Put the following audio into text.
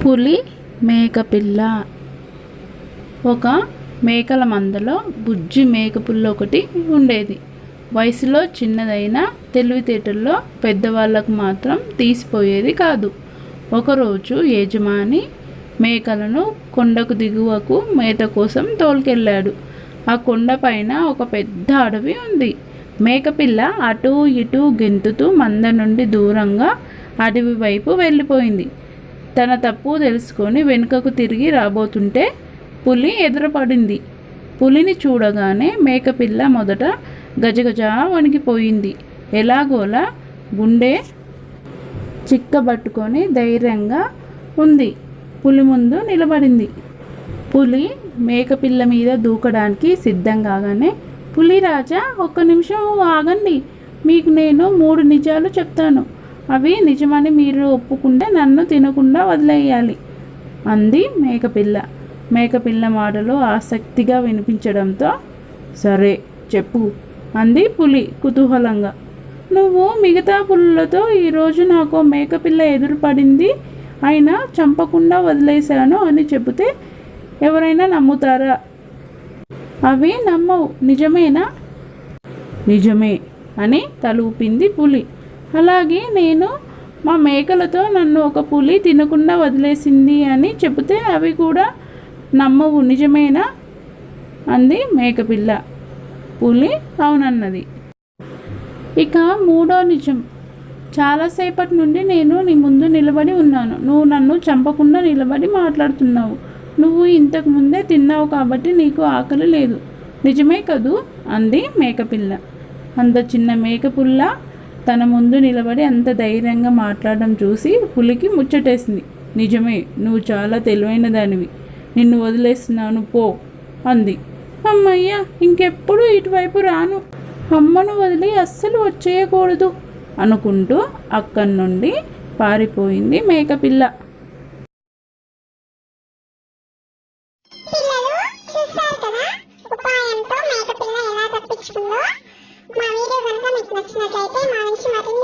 పులి మేకపిల్ల. ఒక మేకల మందలో బుజ్జి మేకపిల్ల ఒకటి ఉండేది. వయసులో చిన్నదైనా తెలివితేటల్లో పెద్దవాళ్ళకు మాత్రం తీసిపోయేది కాదు. ఒకరోజు యజమాని మేకలను కొండకు దిగువకు మేత కోసం తోలుకెళ్ళాడు. ఆ కొండపైన ఒక పెద్ద అడవి ఉంది. మేకపిల్ల అటూ ఇటూ గెంతుతూ మంద నుండి దూరంగా అడవి వైపు వెళ్ళిపోయింది. తన తప్పు తెలుసుకొని వెనుకకు తిరిగి రాబోతుంటే పులి ఎదురుపడింది. పులిని చూడగానే మేకపిల్ల మొదట గజగజ వణికిపోయింది. ఎలాగోలా గుండె చిక్కబట్టుకొని ధైర్యంగా ఉంది. పులి ముందు నిలబడింది. పులి మేకపిల్ల మీద దూకడానికి సిద్ధం కాగానే, పులిరాజా, ఒక్క నిమిషం ఆగండి, మీకు నేను 3 నిజాలు చెప్తాను. అవి నిజమని మీరు ఒప్పుకుంటే నన్ను తినకుండా వదిలేయాలి అంది మేకపిల్ల. మేకపిల్ల మాటలు ఆసక్తిగా వినిపించడంతో, సరే చెప్పు అంది పులి కుతూహలంగా. నువ్వు మిగతా పులులతో ఈరోజు నాకు మేకపిల్ల ఎదురుపడింది, అయినా చంపకుండా వదిలేశాను అని చెబితే ఎవరైనా నమ్ముతారా? అవి నమ్మవు, నిజమేనా? నిజమే అని తలూపింది పులి. అలాగే నేను మా మేకలతో నన్ను ఒక పులి తినకుండా వదిలేసింది అని చెబితే అవి కూడా నమ్మవు, నిజమేనా అంది మేకపిల్ల. పులి అవునన్నది. ఇక 3వ నిజం. చాలాసేపటి నుండి నేను నీ ముందు నిలబడి ఉన్నాను. నువ్వు నన్ను చంపకుండా నిలబడి మాట్లాడుతున్నావు. నువ్వు ఇంతకు ముందే తిన్నావు కాబట్టి నీకు ఆకలి లేదు, నిజమే కదూ అంది మేకపిల్ల. అంత చిన్న మేకపిల్ల తన ముందు నిలబడి అంత ధైర్యంగా మాట్లాడడం చూసి పులికి ముచ్చటేసింది. నిజమే, నువ్వు చాలా తెలివైన దానివి, నిన్ను వదిలేస్తున్నాను పో అంది. అమ్మయ్య, ఇంకెప్పుడు ఇటువైపు రాను, అమ్మను వదిలి అస్సలు వచ్చేయకూడదు అనుకుంటూ అక్కడి నుండి పారిపోయింది మేకపిల్ల. పిల్లలు చూశారు కదా, ఉపాయంతో మేకపిల్ల ఎలా తప్పించుకుందో. మా వీడియో కనుక మీకు నచ్చినట్లయితే మా నుంచి మరిన్ని